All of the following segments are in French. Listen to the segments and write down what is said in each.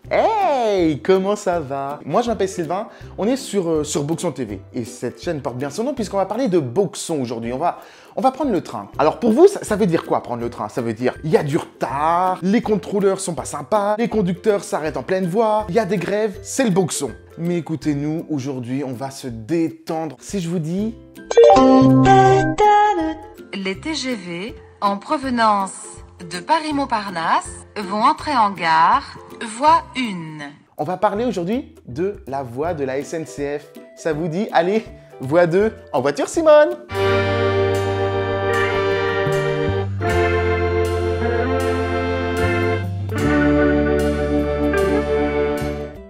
Hey, comment ça va? Moi, je m'appelle Sylvain, on est sur Boxon TV. Et cette chaîne porte bien son nom puisqu'on va parler de boxon aujourd'hui. On va prendre le train. Alors pour vous, ça veut dire quoi prendre le train? Ça veut dire, il y a du retard, les contrôleurs sont pas sympas, les conducteurs s'arrêtent en pleine voie, il y a des grèves, c'est le boxon. Mais écoutez-nous, aujourd'hui, on va se détendre. Si je vous dis... Les TGV en provenance de Paris-Montparnasse vont entrer en gare, voie 1. On va parler aujourd'hui de la voie de la SNCF. Ça vous dit? Allez, voie 2, en voiture Simone!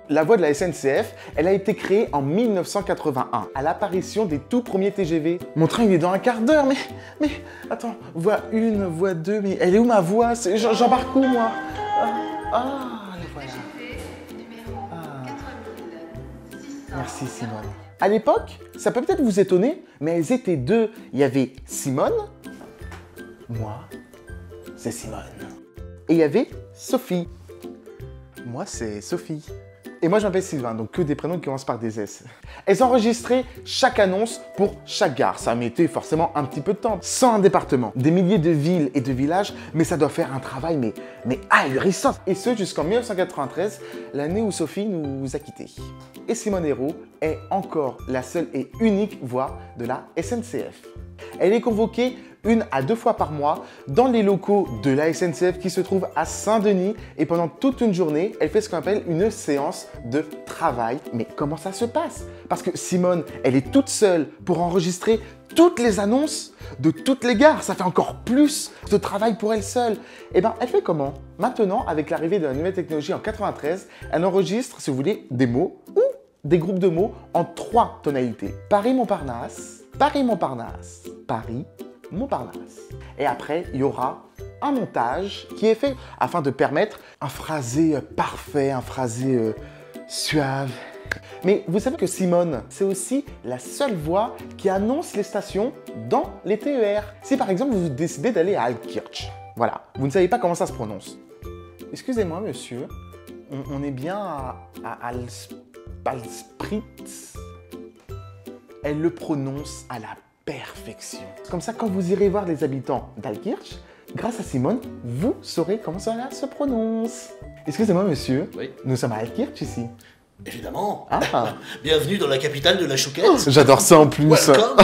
La voie de la SNCF, elle a été créée en 1981, à l'apparition des tout premiers TGV. Mon train, il est dans un quart d'heure, mais, attends, voie 1, voie 2, mais elle est où ma voie? J'embarque où, moi? La voilà. Merci, Simone. À l'époque, ça peut peut-être vous étonner, mais elles étaient deux. Il y avait Simone, moi, c'est Simone. Et il y avait Sophie. Moi, c'est Sophie. Et moi, je m'appelle Sylvain, donc que des prénoms qui commencent par des S. Elles enregistraient chaque annonce pour chaque gare. Ça mettait forcément un petit peu de temps. 101 départements, des milliers de villes et de villages, mais ça doit faire un travail mais ahurissant. Et ce, jusqu'en 1993, l'année où Sophie nous a quittés. Et Simone Hérault est encore la seule et unique voix de la SNCF. Elle est convoquée 1 à 2 fois par mois dans les locaux de la SNCF qui se trouvent à Saint-Denis et pendant toute une journée, elle fait ce qu'on appelle une séance de travail. Mais comment ça se passe? Parce que Simone, elle est toute seule pour enregistrer toutes les annonces de toutes les gares. Ça fait encore plus de travail pour elle seule. Eh bien, elle fait comment? Maintenant, avec l'arrivée de la nouvelle technologie en 93, elle enregistre, si vous voulez, des mots ou des groupes de mots en 3 tonalités. Paris-Montparnasse, Paris-Montparnasse, Paris-Montparnasse. Et après, il y aura un montage qui est fait afin de permettre un phrasé parfait, un phrasé suave. Mais vous savez que Simone, c'est aussi la seule voix qui annonce les stations dans les TER. Si par exemple vous décidez d'aller à Altkirch, voilà, vous ne savez pas comment ça se prononce. Excusez-moi monsieur, on est bien à Alspritz. Elle le prononce à la perfection. Comme ça, quand vous irez voir les habitants d'Altkirch, grâce à Simone, vous saurez comment cela se prononce. Excusez-moi, monsieur. Oui. Nous sommes à Altkirch ici. Évidemment. Ah. Bienvenue dans la capitale de la chouquette. Oh, j'adore ça en plus. Welcome.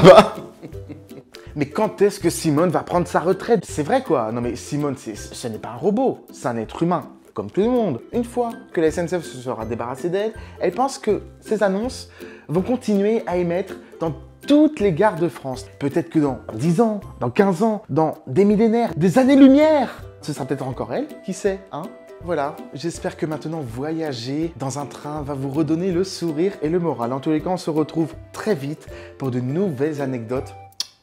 Mais quand est-ce que Simone va prendre sa retraite? C'est vrai quoi. Non mais Simone, ce n'est pas un robot, c'est un être humain. Comme tout le monde. Une fois que la SNCF se sera débarrassée d'elle, elle pense que ces annonces vont continuer à émettre dans toutes les gares de France. Peut-être que dans 10 ans, dans 15 ans, dans des millénaires, des années-lumière, ce sera peut-être encore elle, qui sait, hein? Voilà, j'espère que maintenant voyager dans un train va vous redonner le sourire et le moral. En tous les cas, on se retrouve très vite pour de nouvelles anecdotes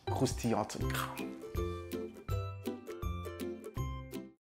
croustillantes.